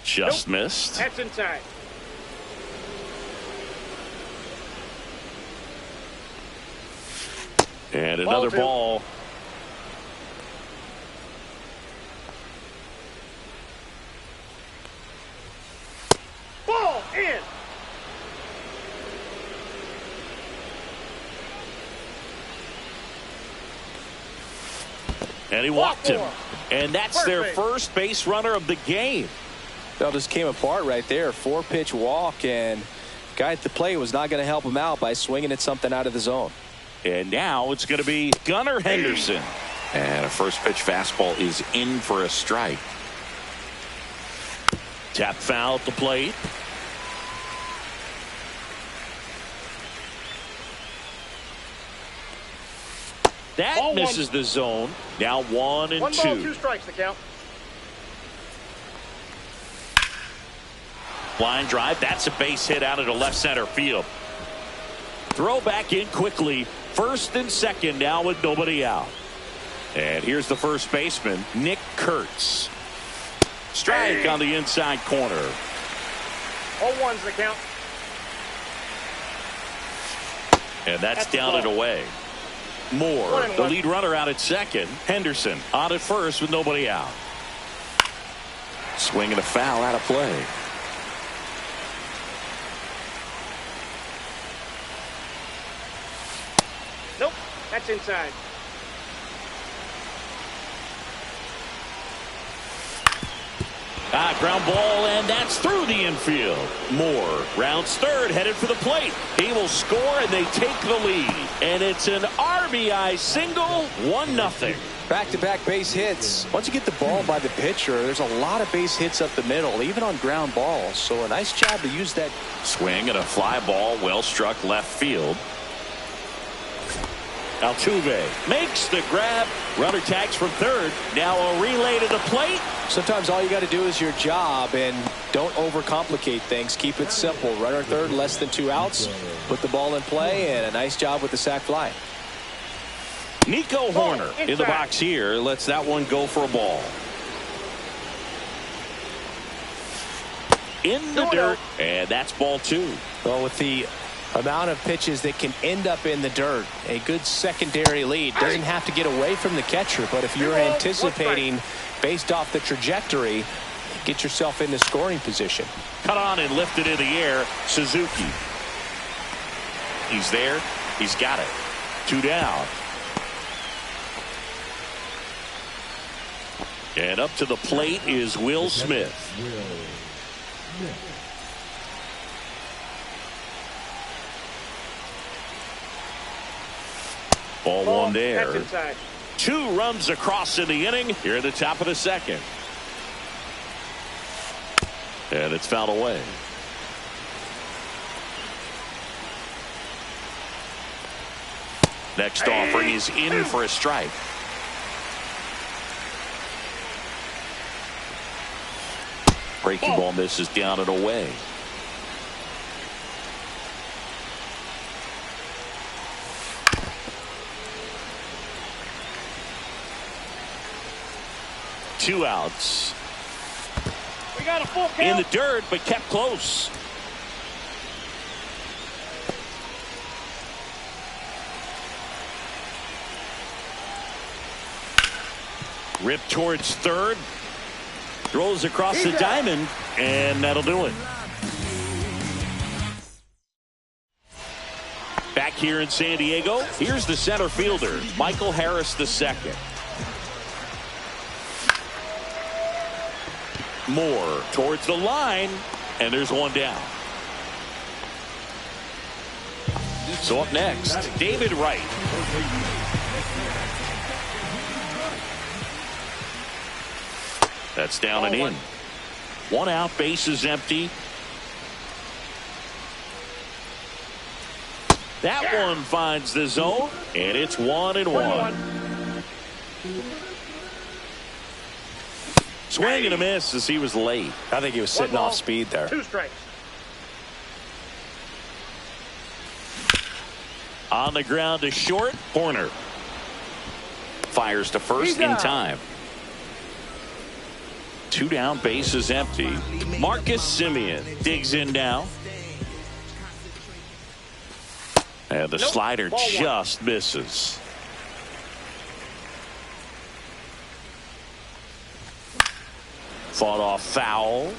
Just missed. That's inside. And another ball. Ball in. And he walked him. And that's their first base runner of the game. That just came apart right there. 4-pitch walk, and the guy at the plate was not going to help him out by swinging at something out of the zone. And now it's going to be Gunnar Henderson. And a first pitch fastball is in for a strike. Tap foul at the plate. That misses the zone. Now 1-2. 1 ball, 2 strikes the count. Line drive. That's a base hit out into left center field. Throw back in quickly. First and second now with nobody out. And here's the first baseman, Nick Kurtz. Strike on the inside corner. 0-1's the count. And that's down and away. Moore, the lead runner, out at second. Henderson on at first with nobody out. Swing and a foul out of play. Nope, that's inside. Ground ball, and that's through the infield. Moore rounds third, headed for the plate. He will score, and they take the lead. And it's an RBI single, 1-0. Back-to-back base hits. Once you get the ball by the pitcher, there's a lot of base hits up the middle, even on ground balls. So a nice job to use that. Swing and a fly ball, well struck left field. Altuve makes the grab. Runner tags from third. Now a relay to the plate. Sometimes all you got to do is your job, and don't overcomplicate things. Keep it simple. Runner third, less than 2 outs. Put the ball in play, and a nice job with the sac fly. Nico Horner in the box here. Lets that one go for a ball. In the dirt, and that's ball 2. Well, with the amount of pitches that can end up in the dirt, a good secondary lead. Doesn't have to get away from the catcher, but if you're anticipating based off the trajectory, get yourself into scoring position. Cut on and lifted in the air. Suzuki. He's there. He's got it. 2 down. And up to the plate is Will Smith. Ball 1 there. 2 runs across in the inning here at the top of the second. And it's fouled away. Next offering is in for a strike. Breaking ball misses down and away. Two outs. We got a full count. In the dirt, but kept close. Ripped towards third. Throws across the diamond, and that'll do it. Back here in San Diego, here's the center fielder, Michael Harris II. Moore towards the line, and there's 1 down. So up next, David Wright. That's down and in. 1 out, base is empty. That one finds the zone, and it's 1-1. Swing and a miss as he was late. I think he was sitting off speed there. 2 strikes. On the ground to short, Horner. Fires to first in time. 2 down, bases empty. Marcus Semien digs in now. And the slider just misses. Fought off foul.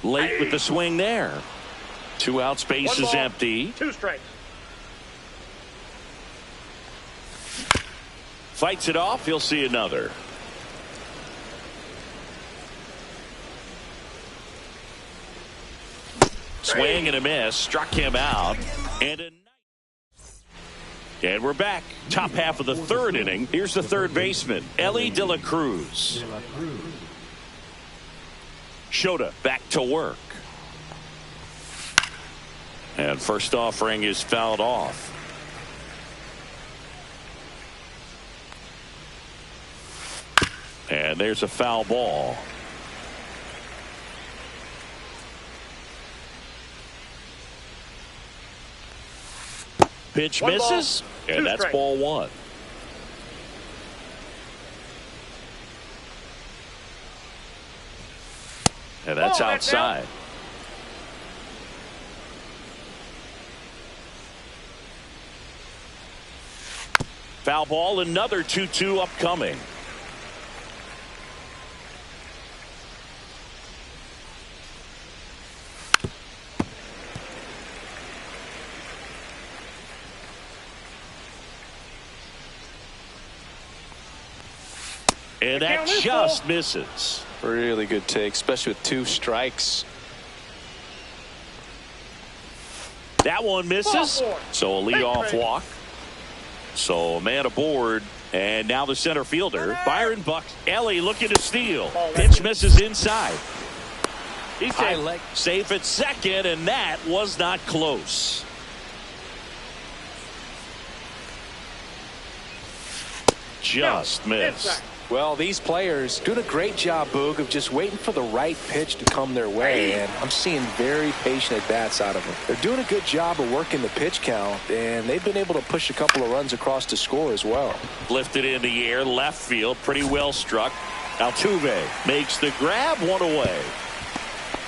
Late with the swing there. 2 outs, base is empty. 2 strikes. Fights it off. He'll see another. Swing and a miss. Struck him out. And we're back. Top half of the 3rd inning. Here's the 3rd baseman, Elly De La Cruz. Shota back to work. And first offering is fouled off. And there's a foul ball. Pitch misses, and that's ball 1. And that's outside. Foul ball, another 2-2 upcoming. And that just misses. Really good take, especially with 2 strikes. That one misses. So a leadoff walk. So a man aboard. And now the center safe. Byron Bucks. Elly looking to steal. Pitch misses inside. He's safe at second, and that was not close. Just missed. Well, these players doing a great job, Boog, of just waiting for the right pitch to come their way, and I'm seeing very patient at-bats out of them. They're doing a good job of working the pitch count, and they've been able to push a couple of runs across to score as well. Lifted in the air, left field, pretty well struck. Altuve makes the grab, 1 away.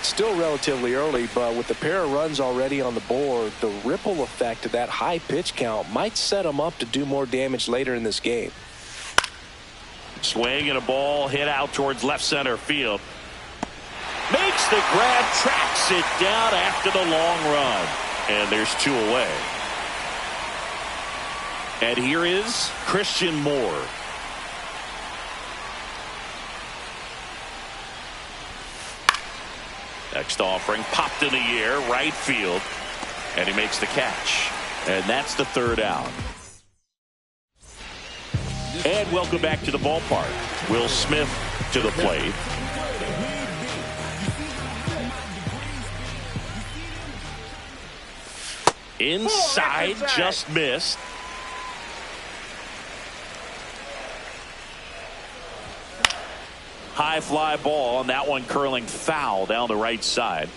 Still relatively early, but with the pair of runs already on the board, the ripple effect of that high pitch count might set them up to do more damage later in this game. Swing and a ball hit out towards left center field. Makes the grab, tracks it down after the long run. And there's 2 away. And here is Christian Moore. Next offering popped in the air, right field. And he makes the catch. And that's the 3rd out. And welcome back to the ballpark. Will Smith to the plate. Inside, just missed. High fly ball, and that one curling foul down the right side.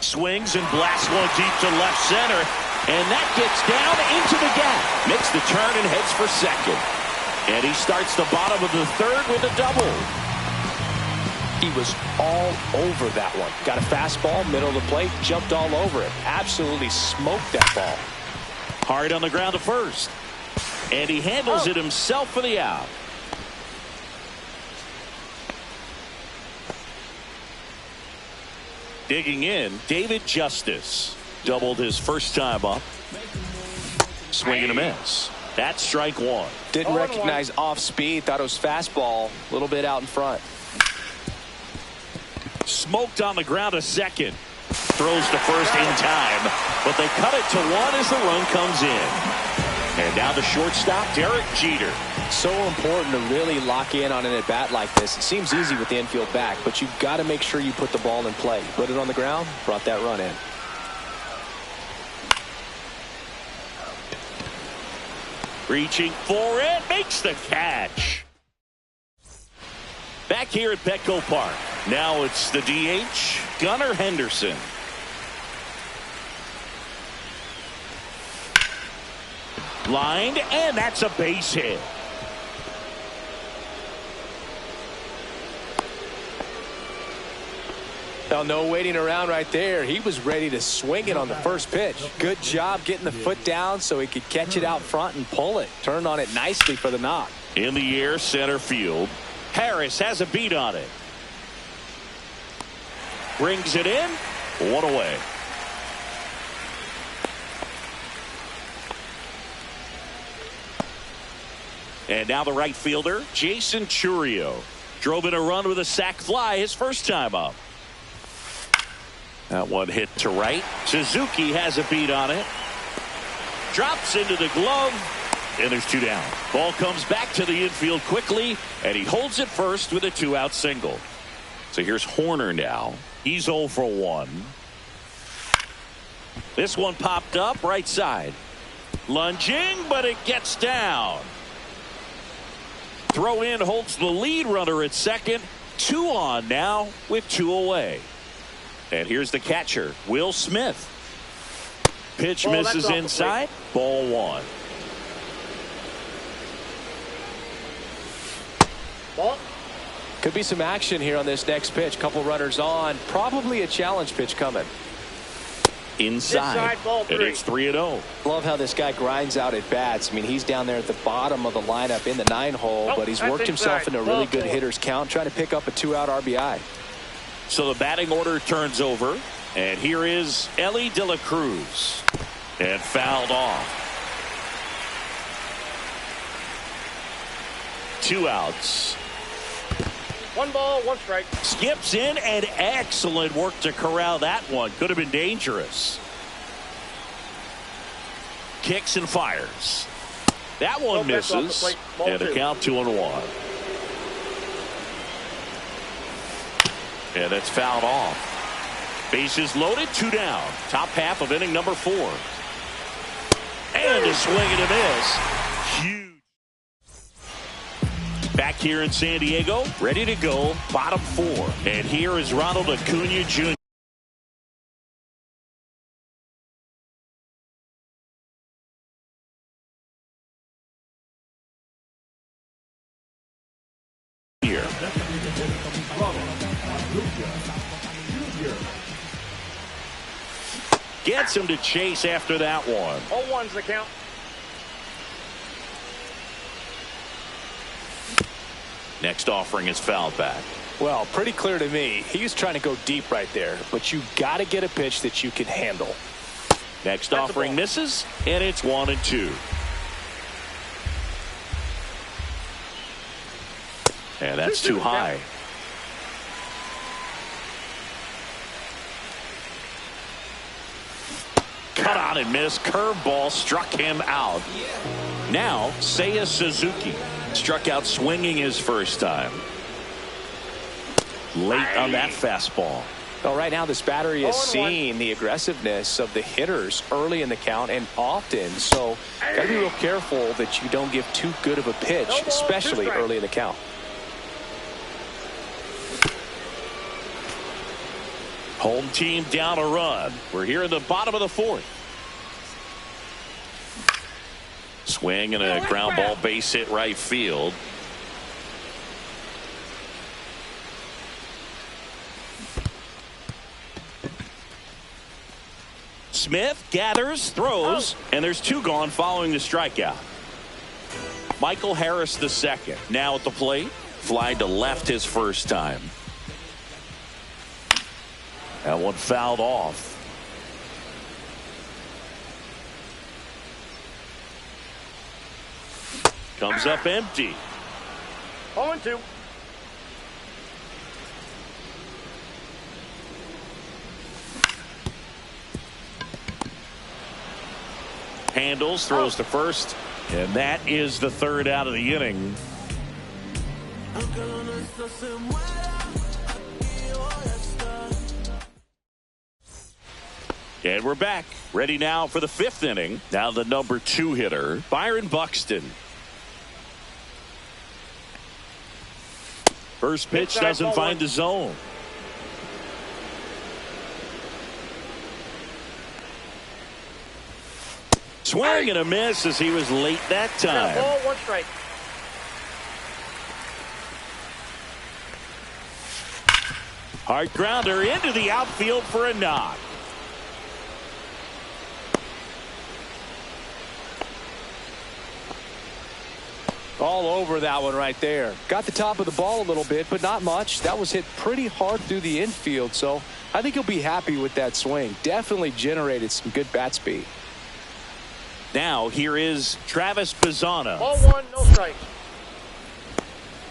Swings and blasts one deep to left center, and that gets down into the gap. Makes the turn and heads for second. And he starts the bottom of the 3rd with a double. He was all over that one. Got a fastball, middle of the plate, jumped all over it. Absolutely smoked that ball. Hard on the ground to first. And he handles it himself for the out. Digging in, David Justice doubled his first time up. Swing and a miss. That's strike 1. Didn't recognize off speed. Thought it was fastball. A little bit out in front. Smoked on the ground to second. Throws to first in time. But they cut it to 1 as the run comes in. And now the shortstop, Derek Jeter. So important to really lock in on an at-bat like this. It seems easy with the infield back, but you've got to make sure you put the ball in play. Put it on the ground, brought that run in. Reaching for it, makes the catch. Back here at Petco Park, Now it's the DH, Gunnar Henderson. Lined, and that's a base hit. Well, no waiting around right there. He was ready to swing it on the first pitch. Good job getting the foot down so he could catch it out front and pull it. Turned on it nicely for the knock. In the air, center field. Harris has a beat on it. Brings it in. One away. And now the right fielder, Jason Churio. Drove in a run with a sac fly his first time up. That one hit to right. Suzuki has a beat on it. Drops into the glove. And there's two down. Ball comes back to the infield quickly. And he holds it first with a 2-out single. So here's Horner now. He's 0 for 1. This one popped up right side. Lunging, but it gets down. Throw in holds the lead runner at second. 2 on now with 2 away. And here's the catcher, Will Smith. Pitch misses inside. Ball 1. Ball. Could be some action here on this next pitch. Couple runners on. Probably a challenge pitch coming. Inside. Ball 3. And it's 3-0. Love how this guy grinds out at bats. I mean, he's down there at the bottom of the lineup in the 9-hole, but he's worked himself into a really good hitter's count, trying to pick up a 2-out RBI. So the batting order turns over. And here is Ellie De La Cruz. And fouled off. 2 outs. 1 ball, 1 strike. Skips in, and excellent work to corral that one. Could have been dangerous. Kicks and fires. That one misses. And the count 2-1. And that's fouled off. Bases loaded, 2 down. Top half of inning number 4. And a swing and a miss. Huge. Back here in San Diego, ready to go, bottom 4. And here is Ronald Acuna Jr. Gets him to chase after that one. 0-1's the count. Next offering is fouled back. Well, pretty clear to me. He's trying to go deep right there, but you got to get a pitch that you can handle. Next offering misses, and it's 1-2. And that's too high. Cut on and miss. Curveball struck him out. Now, Seiya Suzuki struck out swinging his first time. Late on that fastball. Well, right now this battery is seeing the aggressiveness of the hitters early in the count and often. So, got to be real careful that you don't give too good of a pitch, especially early in the count. Home team down a run. We're here in the bottom of the 4th. Swing and a ground ball base hit right field. Smith gathers, throws, and there's 2 gone following the strikeout. Michael Harris the second. Now at the plate. Fly to left his first time. That one fouled off. Comes up empty. 0-2. Handles, throws to first, and that is the 3rd out of the inning. And we're back. Ready now for the 5th inning. Now the number 2 hitter, Byron Buxton. First pitch doesn't find the zone. Swing and a miss as he was late that time. Ball, one strike. Hard grounder into the outfield for a knock. All over that one right there. Got the top of the ball a little bit, but not much. That was hit pretty hard through the infield, so I think he'll be happy with that swing. Definitely generated some good bat speed. Now here is Travis Bazzana. Ball one, no strike.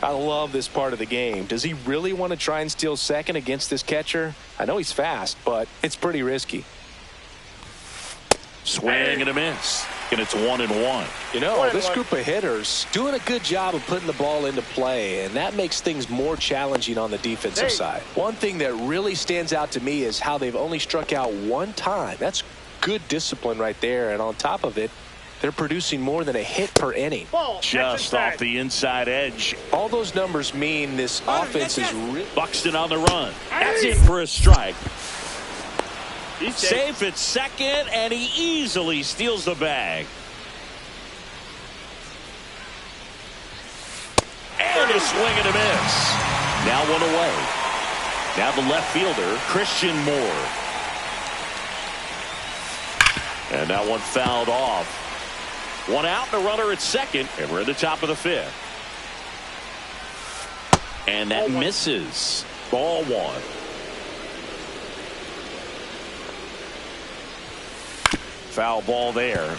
I love this part of the game. Does he really want to try and steal second against this catcher? I know he's fast, but it's pretty risky. Swing and a miss. And it's 1-1. You know, this group of hitters doing a good job of putting the ball into play, and that makes things more challenging on the defensive side. One thing that really stands out to me is how they've only struck out one time. That's good discipline right there, and on top of it, they're producing more than a hit per inning. Just off the inside edge. All those numbers mean this offense is Buxton on the run. That's it for a strike. He's safe at second, and he easily steals the bag. And a swing and a miss. Now one away. Now the left fielder, Christian Moore. And that one fouled off. One out and a runner at second, and we're at the top of the fifth. And that misses. Ball one. Foul ball there.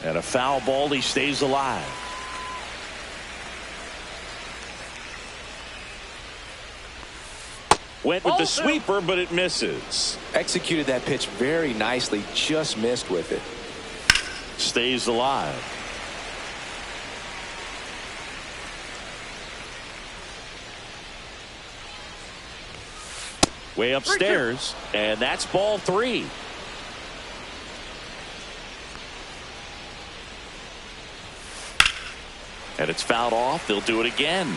And a foul ball, he stays alive. Went with the sweeper, but it misses. Executed that pitch very nicely, just missed with it. Stays alive. Way upstairs, and that's ball three. And it's fouled off. They'll do it again.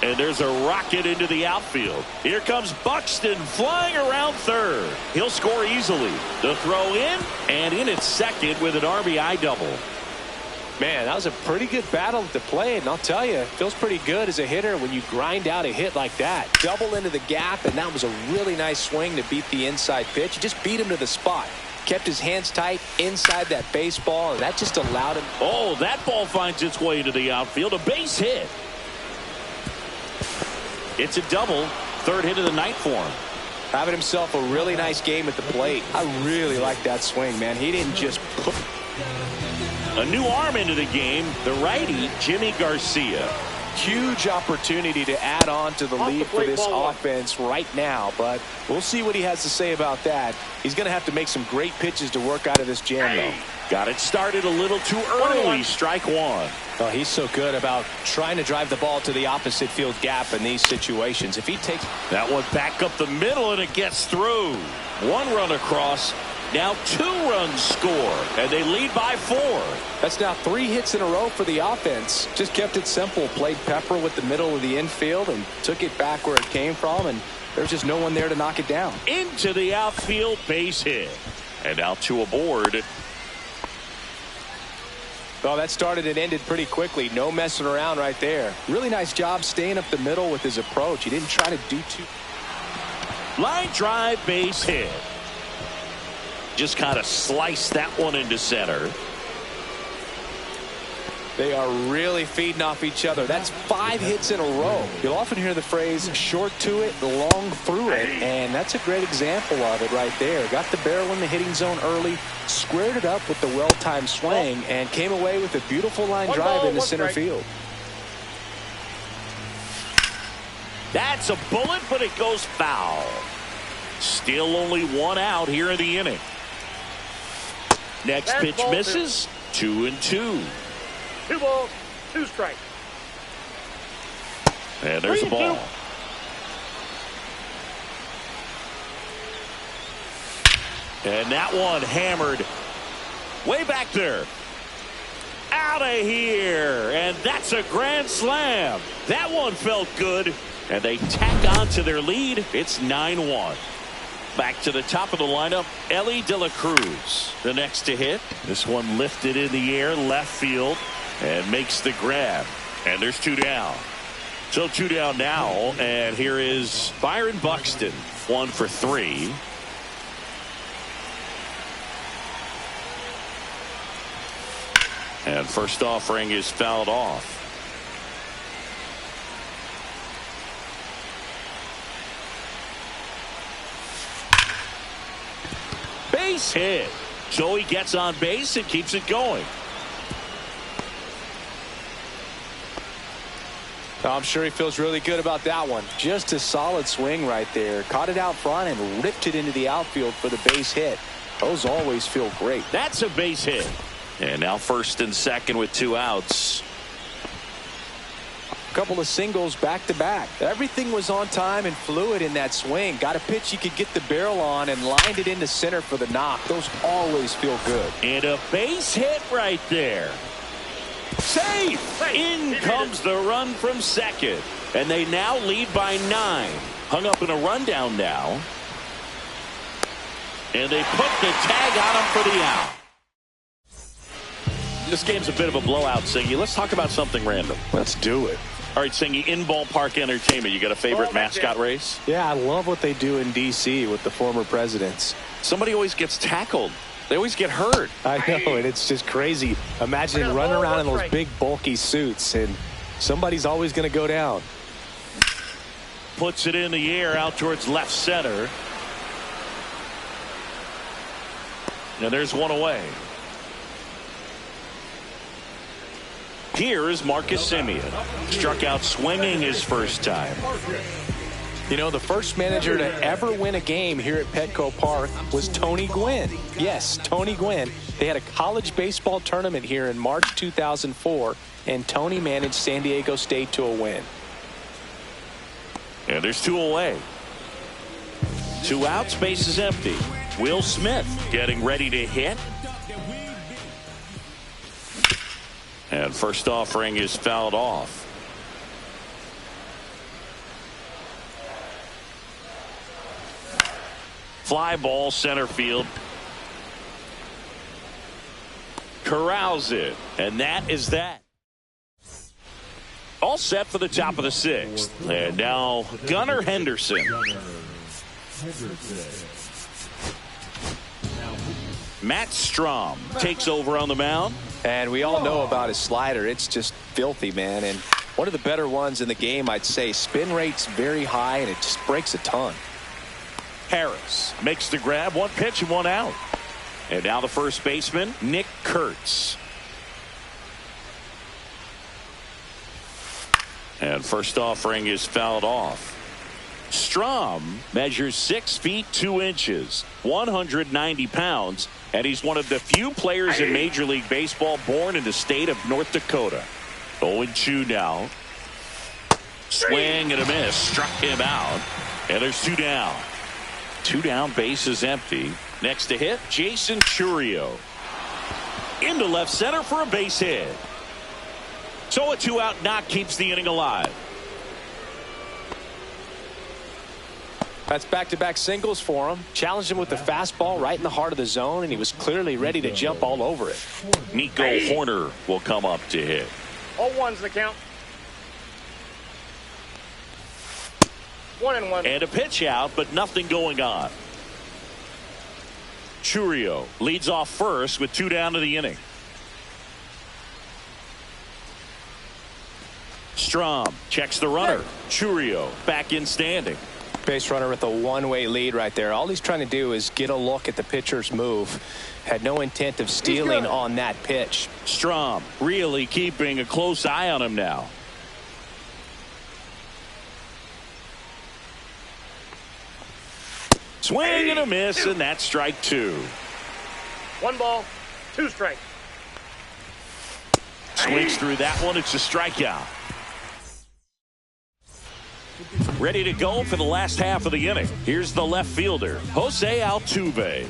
And there's a rocket into the outfield. Here comes Buxton flying around third. He'll score easily. The throw in, and in at second with an RBI double. Man, that was a pretty good battle at the plate, and I'll tell you, it feels pretty good as a hitter when you grind out a hit like that. Double into the gap, and that was a really nice swing to beat the inside pitch. He just beat him to the spot. Kept his hands tight inside that baseball, and that just allowed him. Oh, that ball finds its way into the outfield. A base hit. It's a double. Third hit of the night for him. Having himself a really nice game at the plate. I really like that swing, man. He didn't just put a new arm into the game, the righty, Jimmy Garcia. Huge opportunity to add on to the lead for this offense right now, but we'll see what he has to say about that. He's going to have to make some great pitches to work out of this jam, though. Got it started a little too early. Strike one. Oh, he's so good about trying to drive the ball to the opposite field gap in these situations. If he takes that one back up the middle and it gets through. One run across. Now 2 runs score, and they lead by 4. That's now 3 hits in a row for the offense. Just kept it simple. Played pepper with the middle of the infield and took it back where it came from, and there's just no one there to knock it down. Into the outfield, base hit. And now 2 aboard. Oh, that started and ended pretty quickly. No messing around right there. Really nice job staying up the middle with his approach. He didn't try to do too. Line drive, base hit. Just kind of sliced that one into center. They are really feeding off each other. That's 5 hits in a row. You'll often hear the phrase short to it, long through it, and that's a great example of it right there. Got the barrel in the hitting zone early, squared it up with the well-timed swing, and came away with a beautiful line drive into center field. That's a bullet, but it goes foul. Still only 1 out here in the inning. Next pitch misses. 2-2. 2 balls, 2 strikes. And there's a ball. And that one hammered way back there. Out of here. And that's a grand slam. That one felt good. And they tack on to their lead. It's 9-1. Back to the top of the lineup, Ellie De La Cruz. The next to hit. This one lifted in the air, left field, and makes the grab. And there's 2 down. So 2 down now, and here is Byron Buxton. 1 for 3. And first offering is fouled off. Base hit. So he gets on base and keeps it going. I'm sure he feels really good about that one. Just a solid swing right there. Caught it out front and ripped it into the outfield for the base hit. Those always feel great. That's a base hit. And now first and second with 2 outs. A couple of singles back to back. Everything was on time and fluid in that swing. Got a pitch you could get the barrel on and lined it into center for the knock. Those always feel good. And a base hit right there. Safe. In comes the run from second. And they now lead by 9. Hung up in a rundown now. And they put the tag on him for the out. This game's a bit of a blowout, Singy. Let's talk about something random. Let's do it. All right, Singy, in ballpark entertainment, you got a favorite mascot race? Yeah, I love what they do in D.C. with the former presidents. Somebody always gets tackled. They always get hurt. I know, and it's just crazy. Imagine running around in those big, bulky suits, and somebody's always going to go down. Puts it in the air out towards left center. And there's one away. Here is Marcus Semien. Struck out swinging his first time. You know, the first manager to ever win a game here at Petco Park was Tony Gwynn. Yes, Tony Gwynn. They had a college baseball tournament here in March 2004, and Tony managed San Diego State to a win. And there's 2 away. 2 outs, base is empty. Will Smith getting ready to hit. And first offering is fouled off. Fly ball center field. Corrals it. And that is that. All set for the top of the 6th. And now Gunnar Henderson. Matt Strom takes over on the mound. And we all know about his slider. It's just filthy, man. And one of the better ones in the game, I'd say. Spin rate's very high, and it just breaks a ton. Harris makes the grab. 1 pitch and 1 out. And now the first baseman, Nick Kurtz. And first offering is fouled off. Strom measures 6 feet 2 inches, 190 pounds, and he's one of the few players in Major League Baseball born in the state of North Dakota. 0-2 now. Swing and a miss. Struck him out. And there's 2 down. 2 down, base is empty. Next to hit, Jason Churio. Into left center for a base hit. So a 2-out knock keeps the inning alive. That's back-to-back singles for him. Challenged him with the fastball right in the heart of the zone, and he was clearly ready to jump all over it. Nico Horner will come up to hit. 0-1's the count. 1-1. And a pitch out, but nothing going on. Churio leads off first with 2 down to the inning. Strom checks the runner. Churio back in standing. Base runner with a one-way lead right there. All he's trying to do is get a look at the pitcher's move. Had no intent of stealing on that pitch. Strom really keeping a close eye on him now. Swing and a miss, and that's strike 2. 1 ball, 2 strikes. Swings through that one. It's a strikeout. Ready to go for the last half of the inning. Here's the left fielder, Jose Altuve.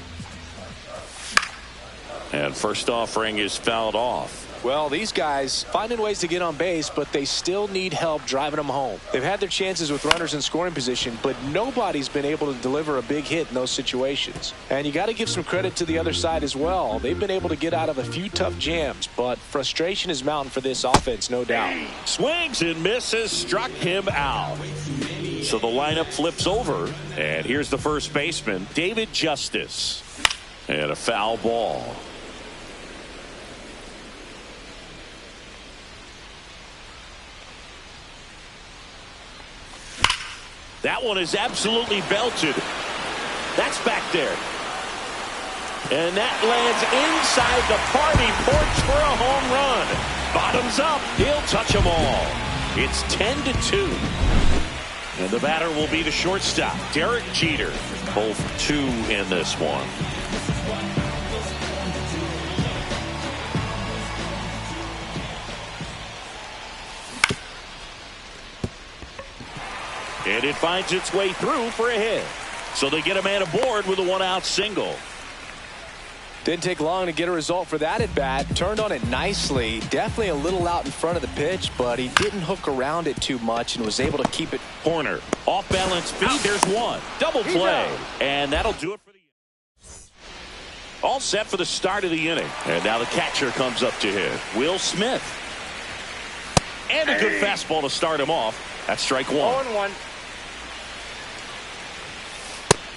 And first offering is fouled off. Well, these guys finding ways to get on base, but they still need help driving them home. They've had their chances with runners in scoring position, but nobody's been able to deliver a big hit in those situations. And you got to give some credit to the other side as well. They've been able to get out of a few tough jams, but frustration is mounting for this offense, no doubt. Swings and misses, struck him out. So the lineup flips over, and here's the first baseman, David Justice. And a foul ball. That one is absolutely belted. That's back there. And that lands inside the party porch for a home run. Bottoms up. He'll touch them all. It's 10-2. And the batter will be the shortstop, Derek Jeter. Both 2 in this one. And it finds its way through for a hit. So they get a man aboard with a 1-out single. Didn't take long to get a result for that at bat. Turned on it nicely. Definitely a little out in front of the pitch, but he didn't hook around it too much and was able to keep it. Corner. Off balance feed. There's one. Double play. And that'll do it for the inning. All set for the start of the inning. And now the catcher comes up to hit. Will Smith. And a good fastball to start him off. That's strike 1. 0-1.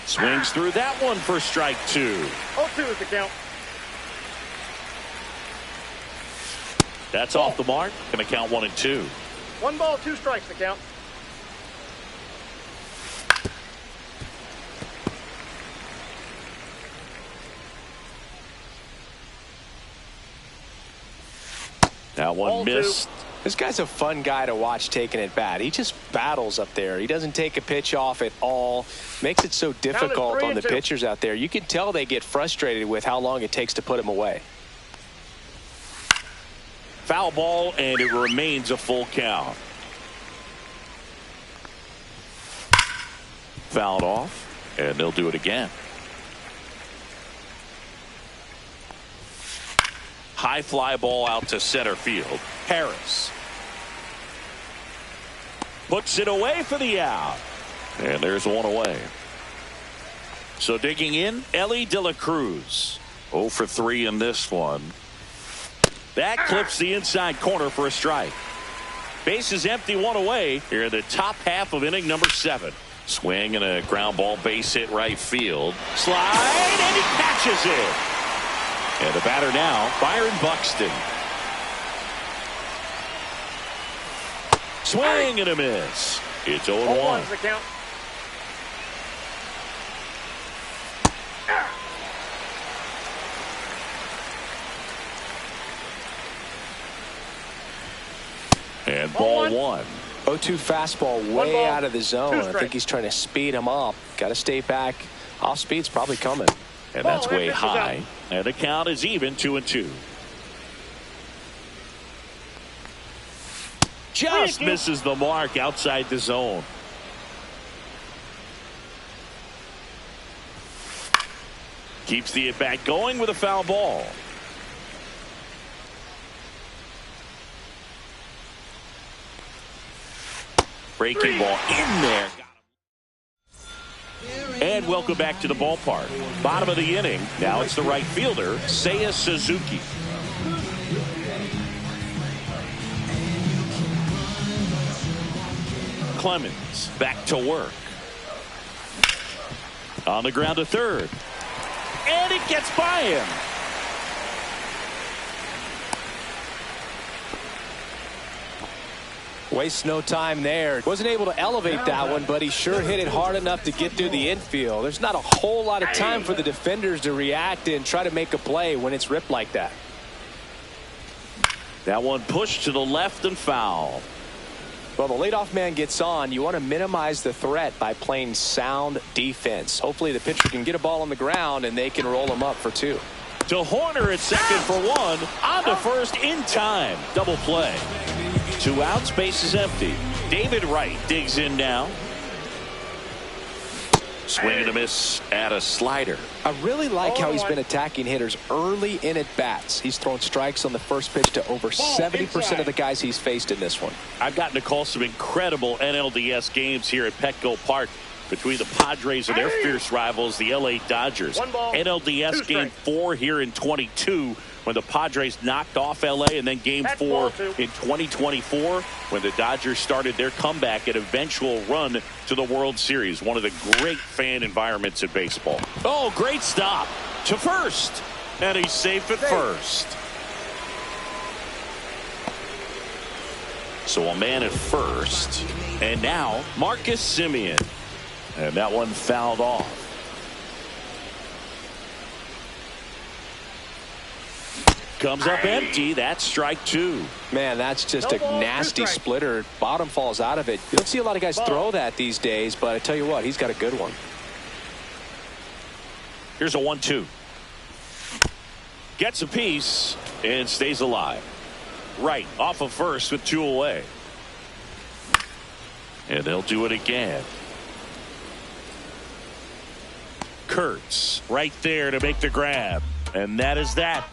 Swings through that one for strike 2. 0-2 is the count. That's off the mark. Going to count 1 and 2. 1 ball, 2 strikes the count. That one missed. This guy's a fun guy to watch taking at bat. He just battles up there. He doesn't take a pitch off at all. Makes it so difficult on the pitchers out there. You can tell they get frustrated with how long it takes to put him away. Foul ball, and it remains a full count. Fouled off, and they'll do it again. High fly ball out to center field. Harris puts it away for the out. And there's one away. So digging in, Ellie De La Cruz. 0 for 3 in this one. That clips the inside corner for a strike. Base is empty, 1 away here in the top half of inning number 7. Swing and a ground ball base hit right field. Slide, and he catches it. And the batter now, Byron Buxton. Swing and a miss. It's 0-1. 0-1's the count. And ball 1. 0-2 fastball way out of the zone. I think he's trying to speed him up. Got to stay back. Off speed's probably coming. And that's way high. And the count is even, 2-2. Just misses the mark outside the zone. Keeps the at-bat going with a foul ball. Breaking ball in there. And welcome back to the ballpark. Bottom of the inning. Now it's the right fielder, Seiya Suzuki. Clemens back to work. On the ground to third. And it gets by him. Wastes no time there. Wasn't able to elevate that one, but he sure hit it hard enough to get through the infield. There's not a whole lot of time for the defenders to react and try to make a play when it's ripped like that. That one pushed to the left and foul. Well, the leadoff man gets on. You want to minimize the threat by playing sound defense. Hopefully the pitcher can get a ball on the ground and they can roll him up for 2. To Horner at second for 1. On to first in time. Double play. 2 outs, base is empty. David Wright digs in now. Swing and a miss at a slider. I really like how he's been attacking hitters early in at bats. He's thrown strikes on the first pitch to over 70% of the guys he's faced in this one. I've gotten to call some incredible NLDS games here at Petco Park between the Padres and their fierce rivals, the LA Dodgers. NLDS game 4 here in 22 when the Padres knocked off LA, and then game 4 in 2024 when the Dodgers started their comeback and eventual run to the World Series. One of the great fan environments in baseball. Oh, great stop to first, and he's safe at first. So a man at first, and now Marcus Semien. And that one fouled off. Comes up empty. That's strike 2. Man, that's just a nasty splitter. Bottom falls out of it. You don't see a lot of guys throw that these days, but I tell you what, he's got a good one. Here's a 1-2. Gets a piece and stays alive. Right off of first with 2 away. And they'll do it again. Kurtz right there to make the grab, and that is that.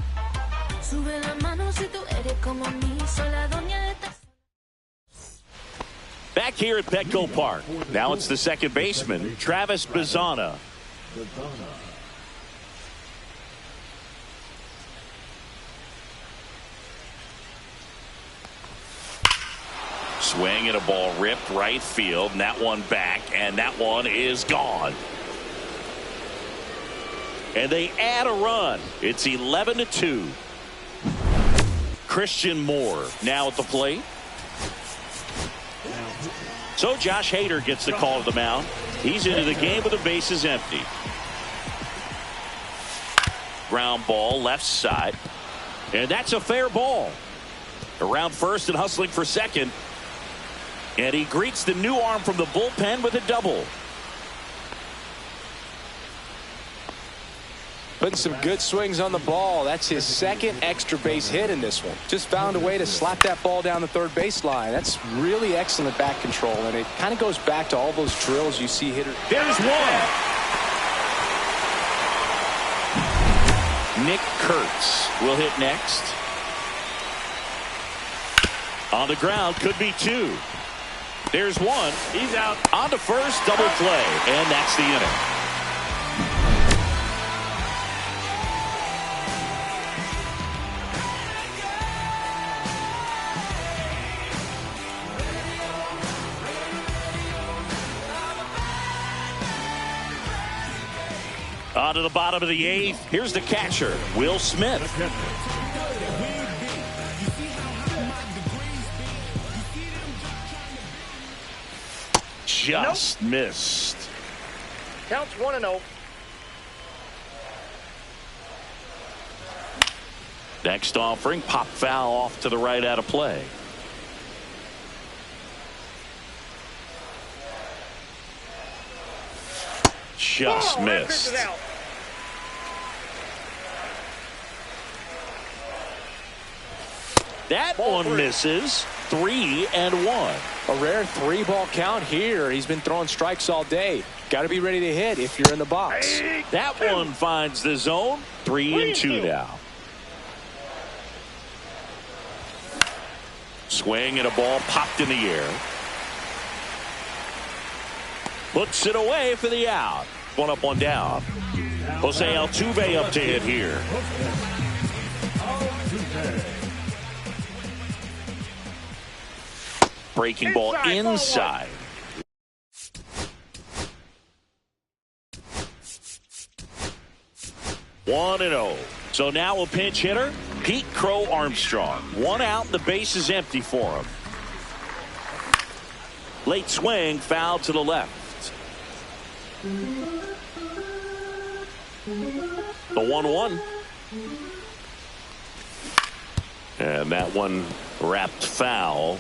Back here at Petco Park, now it's the second baseman, Travis Bazzana. Swing and a ball ripped right field, and that one back, and that one is gone. And they add a run. It's 11-2. Christian Moore now at the plate. So Josh Hader gets the call to the mound. He's into the game with the bases empty. Ground ball left side. And that's a fair ball. Around first and hustling for second. And he greets the new arm from the bullpen with a double. Putting some good swings on the ball. That's his second extra base hit in this one. Just found a way to slap that ball down the third baseline. That's really excellent bat control, and it kind of goes back to all those drills you see hitters. There's one. Nick Kurtz will hit next. On the ground, could be 2. There's one. He's out. On to first, double play, and that's the inning. On to the bottom of the 8th. Here's the catcher, Will Smith. Just missed. Counts 1-0. Next offering, pop foul off to the right out of play. Just missed. That one misses. 3-1. A rare 3-ball count here. He's been throwing strikes all day. Got to be ready to hit if you're in the box. That one finds the zone. 3-2 now. Swing and a ball popped in the air. Puts it away for the out. 1 up, 1 down. Jose Altuve up to hit here. Breaking ball inside. One and 0. So now a pinch hitter, Pete Crow Armstrong. 1 out, the base is empty for him. Late swing, foul to the left. The 1-1. And that one wrapped foul.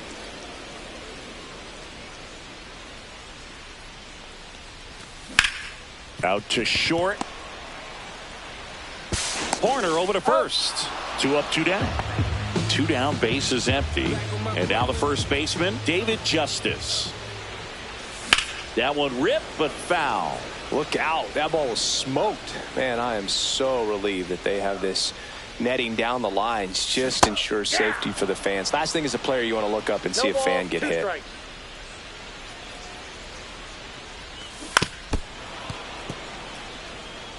Out to short. Horner over to first. 2 up, 2 down. 2 down, base is empty. And now the first baseman, David Justice. That one ripped, but foul. Look out. That ball was smoked. Man, I am so relieved that they have this netting down the lines. Just ensures safety for the fans. Last thing as a player, you want to look up and see a fan get hit. Strikes.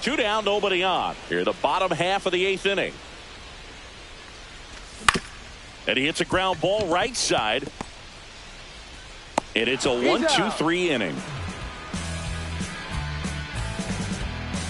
2 down, nobody on. Here, the bottom half of the 8th inning. And he hits a ground ball right side. And it's a 1-2-3 inning.